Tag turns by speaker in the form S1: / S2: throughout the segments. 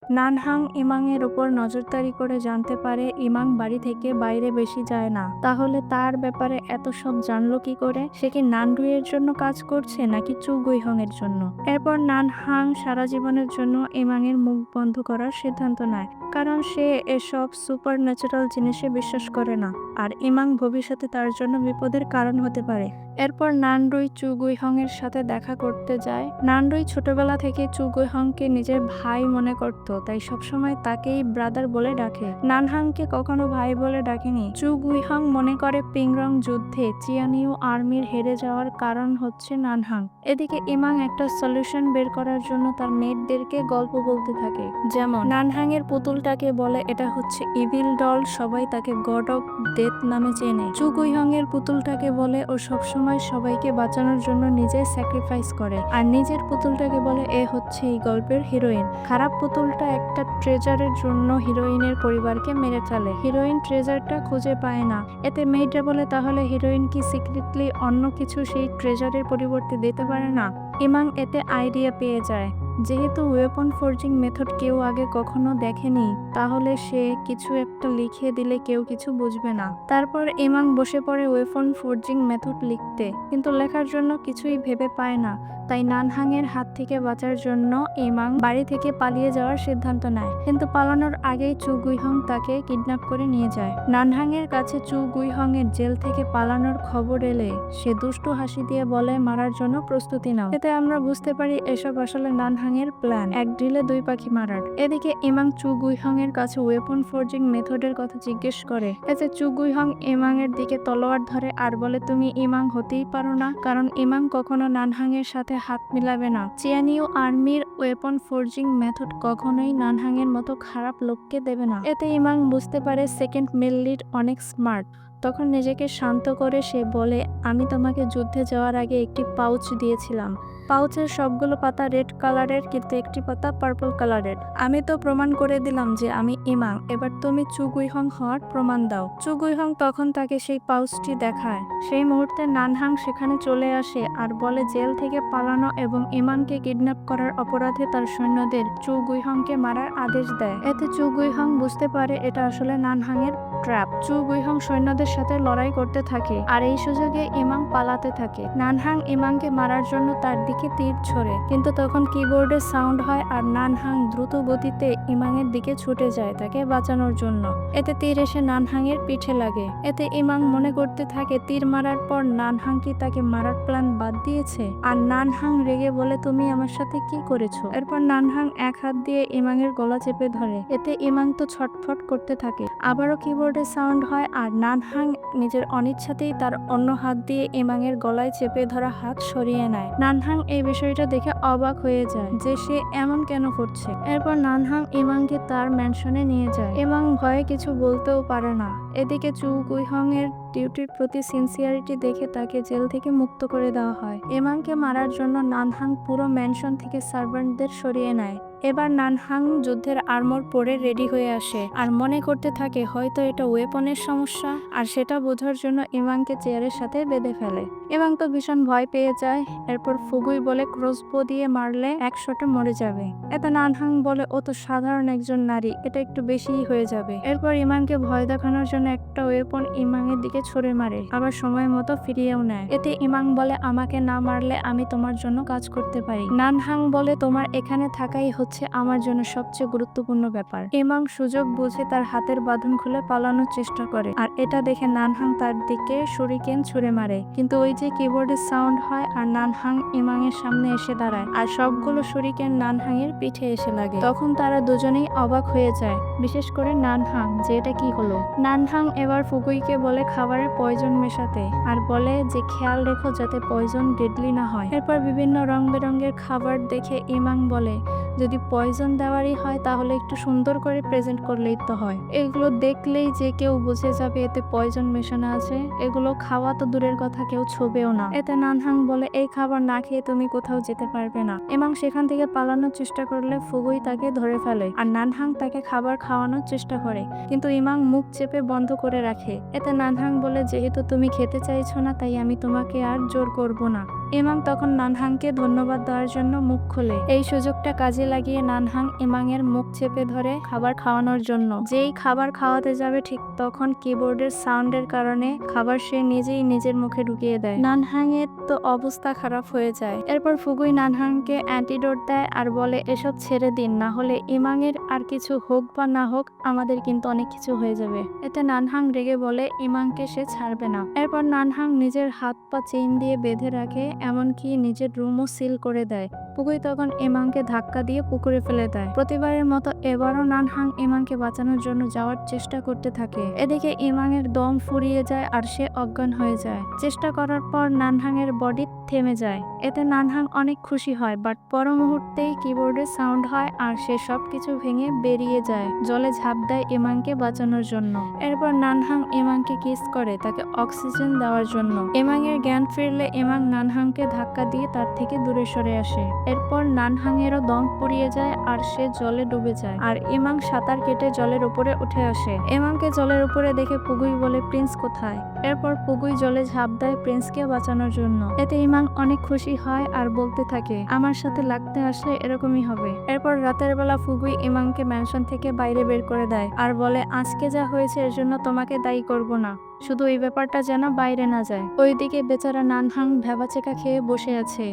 S1: নানহাং ইমাংয়ের উপর নজরদারি করে জানতে পারে ইমাং বাড়ি থেকে বাইরে বেশি যায় না। তাহলে তার ব্যাপারে এত সব জানলো কি করে? সে কি নানরুইয়ের জন্য কাজ করছে নাকি চু গুইহং এর জন্য? এরপর নানহাং সারা জীবনের জন্য ইমাংয়ের মুখ বন্ধ করার সিদ্ধান্ত নেয়, কারণ সে এসব সুপার ন্যাচারাল জিনিসে বিশ্বাস করে না, আর ইমাং ভবিষ্যতে তার জন্য বিপদের কারণ হতে পারে। এরপর নানরুই চু গুইহং এর সাথে দেখা করতে যায়। নানরুই ছোটবেলা থেকে চু গুইহংকে নিজের ভাই মনে করত, তাই সবসময় তাকেই ব্রাদার বলে ডাকে। নানহাংকে কখনো ভাই বলে ডাকেনি। চু গুইহং মনে করে পিংরং যুদ্ধে চিয়ানিউ আর্মির হেরে যাওয়ার কারণ হচ্ছে নানহাং। এদিকে ইমাং একটা সলিউশন বের করার জন্য তার মেয়েদেরকে গল্প বলতে থাকে, যেমন নানহাং এর পুতুলটাকে বলে এটা হচ্ছে ইভিল ডল, সবাই তাকে গড অফ ডেথ নামে চেনে। চু গুইহং এর পুতুলটাকে বলে ও সবসময় সবাইকে বাঁচানোর জন্য নিজে স্যাক্রিফাইস করে, আর নিজের পুতুলটাকে বলে এ হচ্ছে এই গল্পের হিরোইন। খারাপ পুতুলটা একটা ট্রেজারের জন্য হিরোইনের পরিবারকে মেরে ফেলে। হিরোইন ট্রেজারটা খুঁজে পায় না। এতে মেয়েটা বলে তাহলে হিরোইন কি সিক্রেটলি অন্য কিছু সেই ট্রেজারের পরিবর্তে দিতে পারে না? ইমাং এতে আইডিয়া পেয়ে যায়, যেহেতু ওয়েপন ফোর্জিং মেথড কেউ আগে কখনো দেখেনি, তাহলে সে কিছু একটা লিখে দিলে কেউ কিছু বুঝবে না। তারপর ইমাং বসে পড়ে ওয়েপন ফোর্জিং মেথড লিখতে, কিন্তু লেখার জন্য কিছুই ভেবে পায় না। তাই নানহাং এর হাত থেকে বাঁচার জন্য ইমাং বাড়ি থেকে পালিয়ে যাওয়ার সিদ্ধান্ত নেয়, কিন্তু পালানোর আগেই চু গুইহং তাকে কিডন্যাপ করে নিয়ে যায়। নানহাং এর কাছে চু গুইহং এর জেল থেকে পালানোর খবর এলে সে দুষ্টু হাসি দিয়ে বলে মারার জন্য প্রস্তুতি নাও। এতে আমরা বুঝতে পারি এসব আসলে নানহাং এর প্ল্যান, এক ড্রিলে দুই পাখি মারার। এদিকে ইমাং চু গুইহং এর কাছে ওয়েপন ফোর্জিং মেথডের কথা জিজ্ঞেস করে। এতে চু গুইহং ইমাং এর দিকে তলোয়ার ধরে আর বলে তুমি ইমাং হতেই পারো না, কারণ ইমাং কখনো নানহাং এর সাথে হাত মিলাবে না। চিয়ানিউ আর্মির ওয়েপন ফোর্জিং মেথড কখনোই নানহাং এর মতো খারাপ লোককে দেবে না। এতে ইমাং বুঝতে পারে সেকেন্ড মেল লিড অনেক স্মার্ট। তখন নিজেকে শান্ত করে সে বলে আমি তোমাকে যুদ্ধে যাওয়ার আগে একটি পাউচ দিয়েছিলাম। পাউচের সবগুলো পাতা রেড কালারের, কিন্তু একটি পাতা পার্পল কালারের। আমি তো প্রমাণ করে দিলাম যে আমি ইমাং, এবার তুমি চু গুইহং হওয়ার প্রমাণ দাও। চু গুইহং তখন তাকে সেই পাউচটি দেখায়। সেই মুহূর্তে নানহাং সেখানে চলে আসে আর বলে জেল থেকে পালানো এবং ইমাংকে কিডন্যাপ করার অপরাধে তার সৈন্যদের চু গুইহংকে মারার আদেশ দেয়। এতে চু গুইহং বুঝতে পারে এটা আসলে নানহাং এর ট্র্যাপ। চু গুইহং সৈন্যদের সাথে লড়াই করতে থাকে, আর এই সুযোগে ইমাং পালাতে থাকে। নানহাং ইমাংকে মারার জন্য তার দিকে তীর ছোড়ে, কিন্তু তখন কিবোর্ডে সাউন্ড হয় আর নানহাং দ্রুত গতিতে ইমাং এর দিকে ছুটে যায় তাকে বাঁচানোর জন্য। এতে তীর এসে নানহাং এর পিঠে লাগে। এতে ইমাং মনে করতে থাকে তীর মারার পর নানহাং কি তাকে মারার প্ল্যান বাদ দিয়েছে, আর নানহাং রেগে বলে তুমি আমার সাথে কি করেছো। এরপর নানহাং এক হাত দিয়ে ইমাং এর গলা চেপে ধরে। এতে ইমাং তো ছটফট করতে থাকে। আবারও কিবোর্ডে সাউন্ড হয় আর নানহাং নিজের অনিচ্ছাতেই তার অন্য হাত দিয়ে ইমাং এর গলায় চেপে ধরা হাত সরিয়ে নেয়। নানহাং এই বিষয়টা দেখে অবাক হয়ে যায় যে সে এমন কেন করছে। এরপর নানহাং ইমাংকে তার ম্যানশনে নিয়ে যায়। ইমাং ভয়ে কিছু বলতেও পারে না। এদিকে চু গুইহং এর ডিউটির প্রতি সিনসিয়ারিটি দেখে তাকে জেল থেকে মুক্ত করে দেওয়া হয়। ইমাংকে মারার জন্য নানহাং পুরো ম্যানশন থেকে সার্ভেন্টদের সরিয়ে নেয়। এবার নানহাং যুদ্ধের আর্মর পরে রেডি হয়ে আসে আর মনে করতে থাকে হয়তো এটা ওয়েপনের সমস্যা, আর সেটা বোঝার জন্য ইমাংকে চেয়ারের সাথে বেঁধে ফেলে। ইমাং তো ভীষণ ভয় পেয়ে যায়। এরপর ফুগুই বলে ক্রসবো দিয়ে মারলে এক শটে মরে যাবে। এতে নানহাং বলে ও তো সাধারণ একজন নারী, এটা একটু বেশিই হয়ে যাবে। এরপর ইমাংকে ভয় দেখানোর জন্য একটা ওয়েপন ইমাং এর দিকে ছুড়ে মারে, আবার সময় মতো ফিরিয়েও নেয়। এতে ইমাং বলে আমাকে না মারলে আমি তোমার জন্য কাজ করতে পারি। নানহাং বলে তোমার এখানে থাকাই হচ্ছে আমার জন্য সবচেয়ে গুরুত্বপূর্ণ ব্যাপার। ইমাং সুযোগ বুঝে তার হাতের বাঁধন খুলে পালানোর চেষ্টা করে, আর এটা দেখে নানহাং তার দিকে শুরিকেন ছুড়ে মারে। কিন্তু ওই যে কিবোর্ডে সাউন্ড হয় আর নানহাং ইমাং এর সামনে এসে দাঁড়ায়, আর সবগুলো শুরিকেন নানহাং এর পিঠে এসে লাগে। তখন তারা দুজনেই অবাক হয়ে যায়, বিশেষ করে নানহাং, যে এটা কি হলো। নানহাং এবার ফুগুইকে বলে খাবারে পয়জন মেশাতে, আর বলে যে খেয়াল রেখো যাতে পয়জন ডেডলি না হয়। এরপর বিভিন্ন রং বেরঙের খাবার দেখে ইমাং বলে যদি পয়জন দেওয়ারই হয় তাহলে একটু সুন্দর করে প্রেজেন্ট করলেই তো হয়। এগুলো দেখলেই যে কেউ বুঝে যাবে এতে পয়জন মেশানো আছে, এগুলো খাওয়া তো দূরের কথা কেউ ছোবেও না। এতে নানহাং বলে এই খাবার না খেয়ে তুমি কোথাও যেতে পারবে না। ইমাং সেখান থেকে পালানোর চেষ্টা করলে ফুগুই তাকে ধরে ফেলে, আর নানহাং তাকে খাবার খাওয়ানোর চেষ্টা করে, কিন্তু ইমাং মুখ চেপে বন্ধ করে রাখে। এতে নানহাং বলে যেহেতু তুমি খেতে চাইছো না তাই আমি তোমাকে আর জোর করব না। ইমাং তখন নানহাংকে ধন্যবাদ দেওয়ার জন্য মুখ খোলে। এই সুযোগটা কাজে লাগিয়ে নানহাং ইমাংয়ের মুখ চেপে ধরে খাবার খাওয়ানোর জন্য। যেই খাবার খাওয়াতে যাবে ঠিক তখন কিবোর্ডের সাউন্ডের কারণে খাবার সে নিজেই নিজের মুখে ঢুকিয়ে দেয়। নানহাং এর তো অবস্থা খারাপ হয়ে যায়। এরপর ফুগুই নানহাংকে অ্যান্টিডোট দেয় আর বলে এসব ছেড়ে দিন, না হলে ইমাংয়ের আর কিছু হোক বা না হোক আমাদের কিন্তু অনেক কিছু হয়ে যাবে। এতে নানহাং রেগে বলে ইমাংকে সে ছাড়বে না। এরপর নানহাং নিজের হাত পা চেইন দিয়ে বেঁধে রাখে, এমনকি নিজের রুমও সিল করে দেয়। ফুগুই তখন ইমাংকে ধাক্কা দিয়ে পুকুরে ফেলে দেয়। প্রতিবারের মতো এবারও নানহাং ইমাংকে বাঁচানোর জন্য যাওয়ার চেষ্টা করতে থাকে। এদিকে ইমাংয়ের দম ফুরিয়ে যায় আর সে অজ্ঞান হয়ে যায়। চেষ্টা করার পর নানহাংয়ের বডি থেমে যায়। এতে নানহাং অনেক খুশি হয়, বাট পর মুহূর্তেই কিবোর্ডে সাউন্ড হয় আর সে সবকিছু ভেঙে বেরিয়ে যায়। জলে ঝাঁপ দেয় ইমাংকে বাঁচানোর জন্য। এরপর নানহাং ইমাংকে কিস করে তাকে অক্সিজেন দেওয়ার জন্য। ইমাংয়ের জ্ঞান ফিরলে ইমাং নানহাংকে ধাক্কা দিয়ে তার থেকে দূরে সরে আসে। এরপর নানহাংয়েরও দম ফুরিয়ে যায় আর সে জলে ডুবে যায়। আর ইমাং সাঁতার কেটে জলের উপরে উঠে আসে। ইমাংকে জলের উপরে দেখে পুগুই বলে প্রিন্স কোথায়। এরপর পুগুই জলে ঝাঁপ দেয় প্রিন্সকে বাঁচানোর জন্য। এতে ইমাং অনেক খুশি হয় আর বলতে থাকে আমার সাথে লাগতে আসলে এরকমই হবে। এরপর রাতের বেলা ফুগুই ইমাংকে ম্যানশন থেকে বাইরে বের করে দেয় আর বলে আজকে যা হয়েছে এর জন্য তোমাকে দায়ী করব না, শুধু এই ব্যাপারটা যেন বাইরে না যায়। ওইদিকে বেচারা নানহাং ভ্যাবাচেকা খেয়ে বসে আছে।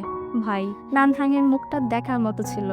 S1: ভাই, নানহাংয়ের মুখটা দেখার মতো ছিল।